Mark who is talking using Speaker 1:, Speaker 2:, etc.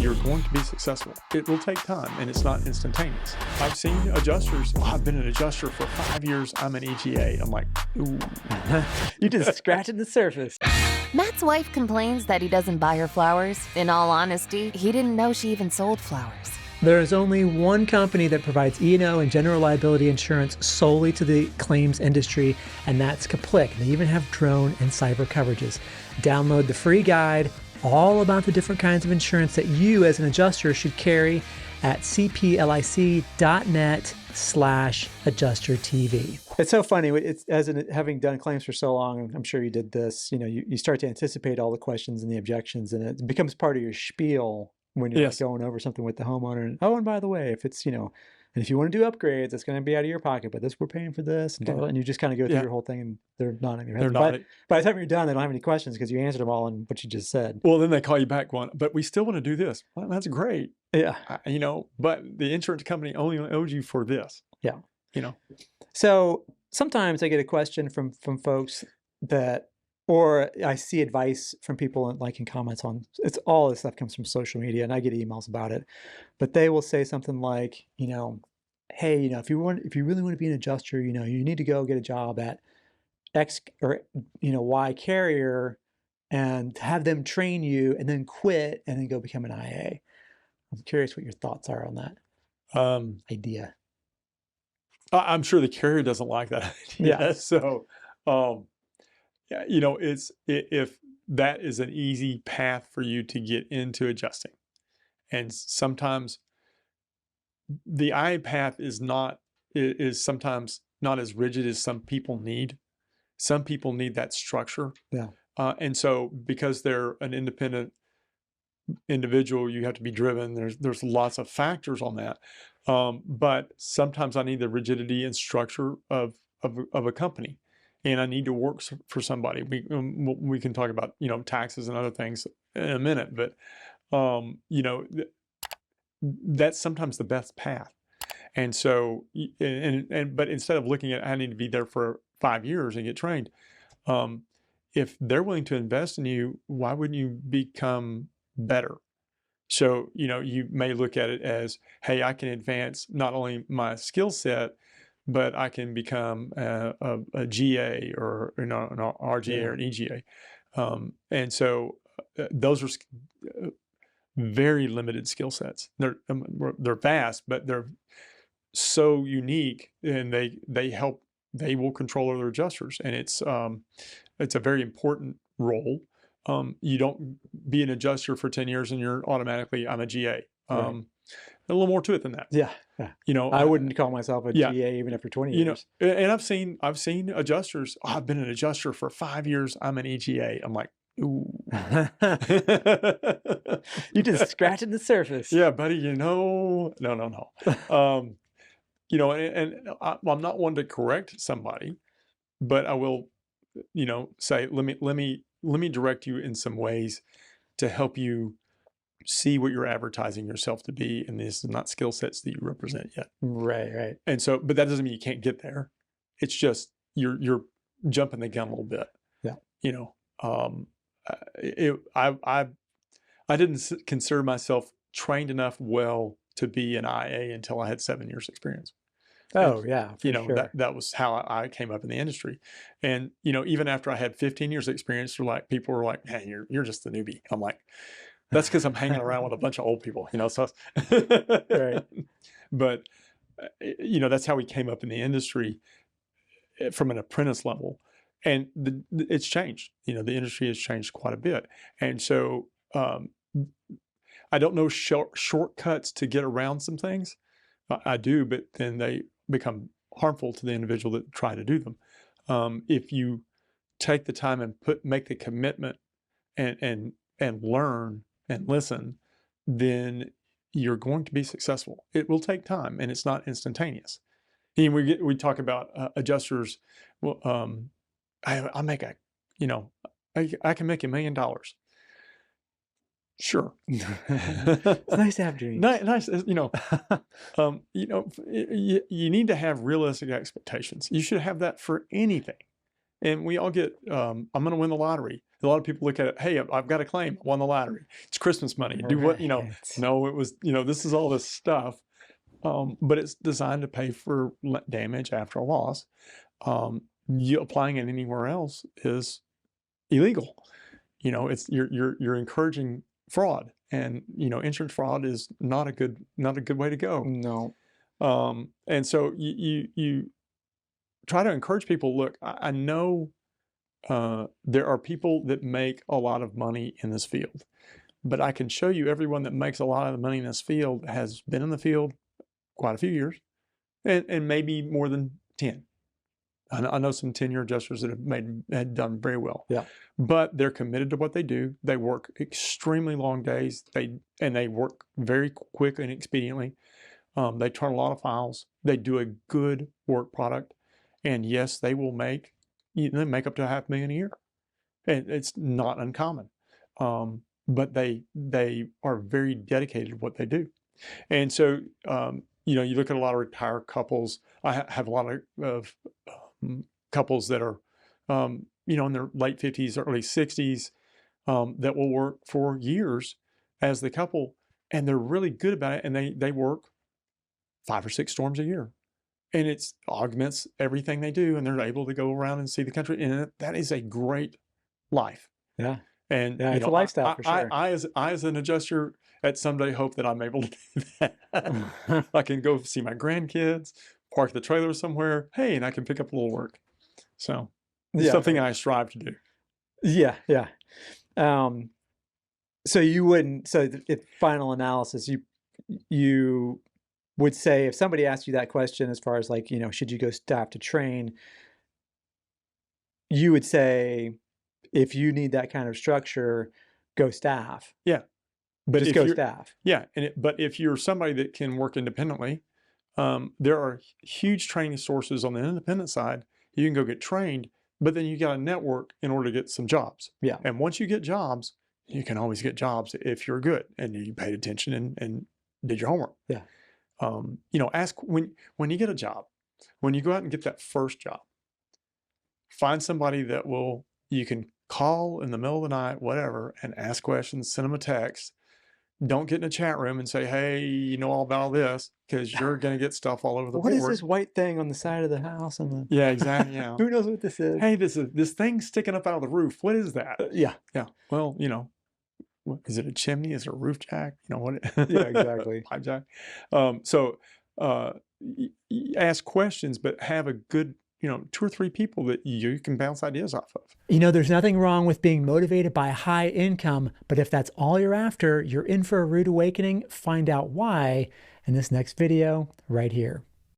Speaker 1: you're going to be successful. It will take time, and it's not instantaneous. I've seen adjusters. Oh, I've been an adjuster for 5 years. I'm an EGA. I'm like, ooh.
Speaker 2: You're just scratching the surface.
Speaker 3: Matt's wife complains that he doesn't buy her flowers. In all honesty, he didn't know she even sold flowers.
Speaker 4: There is only one company that provides E&O and general liability insurance solely to the claims industry, and that's Kaplik. They even have drone and cyber coverages. Download the free guide all about the different kinds of insurance that you as an adjuster should carry at cplic.net/adjustertv.
Speaker 2: It's so funny. Having done claims for so long, I'm sure you did this, you start to anticipate all the questions and the objections, and it becomes part of your spiel when you're like going over something with the homeowner. And by the way, if it's, and if you want to do upgrades, it's going to be out of your pocket, but we're paying for this. And, and you just kind of go through your whole thing, and they're nodding their head. By the time you're done, they don't have any questions because you answered them all in what you just said.
Speaker 1: Well, then they call you back going, but we still want to do this. Well, that's great.
Speaker 2: Yeah.
Speaker 1: But the insurance company only owes you for this.
Speaker 2: Yeah. So sometimes I get a question from folks or I see advice from people in comments on, it's all this stuff comes from social media, and I get emails about it, but they will say something like, hey, if you really want to be an adjuster, you need to go get a job at X or, Y carrier and have them train you and then quit and then go become an IA. I'm curious what your thoughts are on that idea.
Speaker 1: I'm sure the carrier doesn't like that idea. Yeah. So, if that is an easy path for you to get into adjusting, and sometimes the IA path is sometimes not as rigid as some people need. Some people need that structure.
Speaker 2: Yeah.
Speaker 1: And so because they're an independent individual, you have to be driven. There's lots of factors on that. But sometimes I need the rigidity and structure of a company, and I need to work for somebody. We can talk about, taxes and other things in a minute, but, that's sometimes the best path. And so, but instead of looking at, I need to be there for 5 years and get trained. If they're willing to invest in you, why wouldn't you become better? So, you may look at it as, hey, I can advance not only my skill set, but I can become a GA or an RGA or an EGA. And so those are very limited skill sets. They're vast, but they're so unique, and they will control other adjusters. And it's a very important role. You don't be an adjuster for 10 years and you're automatically, I'm a GA. Right. A little more to it than that.
Speaker 2: Yeah. I wouldn't call myself a GA even after 20 years.
Speaker 1: And I've seen adjusters. Oh, I've been an adjuster for 5 years. I'm an EGA. I'm like, ooh.
Speaker 2: You're just scratching the surface.
Speaker 1: Yeah, buddy. No. I'm not one to correct somebody, but I will, say, let me direct you in some ways to help you see what you're advertising yourself to be, and this is not skill sets that you represent yet.
Speaker 2: Right.
Speaker 1: And so, but that doesn't mean you can't get there. It's just you're jumping the gun a little bit.
Speaker 2: Yeah.
Speaker 1: I didn't consider myself trained enough well to be an IA until I had 7 years experience.
Speaker 2: Oh, yeah.
Speaker 1: Sure. That was how I came up in the industry. And, even after I had 15 years experience, people were like, hey, you're just the newbie. I'm like, that's because I'm hanging around with a bunch of old people, so.
Speaker 2: Right.
Speaker 1: But, that's how we came up in the industry from an apprentice level. And it's changed. The industry has changed quite a bit. And so I don't know shortcuts to get around some things. I do, but then they become harmful to the individual that try to do them. If you take the time and make the commitment and learn and listen, then you're going to be successful. It will take time, and it's not instantaneous. And we talk about adjusters. Well, I make I can make $1 million. Sure.
Speaker 2: It's nice to have dreams.
Speaker 1: Nice, you need to have realistic expectations. You should have that for anything. And we all get, I'm going to win the lottery. A lot of people look at it, hey, I've got a claim, I won the lottery. It's Christmas money. Do what,
Speaker 2: Right.
Speaker 1: no, it was, this is all this stuff. But it's designed to pay for damage after a loss. You applying it anywhere else is illegal. It's you're encouraging fraud, and insurance fraud is not a good way to go.
Speaker 2: No.
Speaker 1: And so you try to encourage people. Look, I know there are people that make a lot of money in this field, but I can show you everyone that makes a lot of the money in this field has been in the field quite a few years, and maybe more than 10. I know some 10-year adjusters that had done very well.
Speaker 2: Yeah.
Speaker 1: But they're committed to what they do. They work extremely long days. They work very quick and expediently. They turn a lot of files. They do a good work product, and yes, they will make up to $500,000 a year. And it's not uncommon. But they are very dedicated to what they do. And so you look at a lot of retired couples. I have a lot of couples that are, in their late 50s, early 60s, that will work for years as the couple, and they're really good about it. And they work 5 or 6 storms a year, and it augments everything they do, and they're able to go around and see the country, and that is a great life.
Speaker 2: Yeah.
Speaker 1: And
Speaker 2: it's a lifestyle for sure.
Speaker 1: I as an adjuster, at someday hope that I'm able to do that. I can go see my grandkids, park the trailer somewhere, hey, and I can pick up a little work. So it's something I strive to do.
Speaker 2: Yeah, yeah. So you wouldn't. So if final analysis, you would say, if somebody asked you that question, as far as like, should you go staff to train, you would say, if you need that kind of structure, go staff.
Speaker 1: Yeah. But
Speaker 2: just go staff.
Speaker 1: Yeah. But if you're somebody that can work independently, there are huge training sources on the independent side. You can go get trained, but then you got to network in order to get some jobs.
Speaker 2: Yeah.
Speaker 1: And once you get jobs, you can always get jobs if you're good and you paid attention and did your homework.
Speaker 2: Yeah.
Speaker 1: Ask when you get a job, when you go out and get that first job, find somebody that you can call in the middle of the night, whatever, and ask questions, send them a text. Don't get in a chat room and say, hey, you know all about all this, because you're going to get stuff all over the
Speaker 2: What
Speaker 1: board.
Speaker 2: is this white thing on the side of the house?
Speaker 1: Yeah, exactly. Yeah.
Speaker 2: Who knows what this is?
Speaker 1: Hey, this thing sticking up out of the roof. What is that?
Speaker 2: Yeah.
Speaker 1: Yeah. Well, is it a chimney? Is it a roof jack? What?
Speaker 2: Yeah, exactly.
Speaker 1: Pipe jack. So ask questions, but have a good, 2 or 3 people that you can bounce ideas off of.
Speaker 4: There's nothing wrong with being motivated by high income, but if that's all you're after, you're in for a rude awakening. Find out why in this next video right here.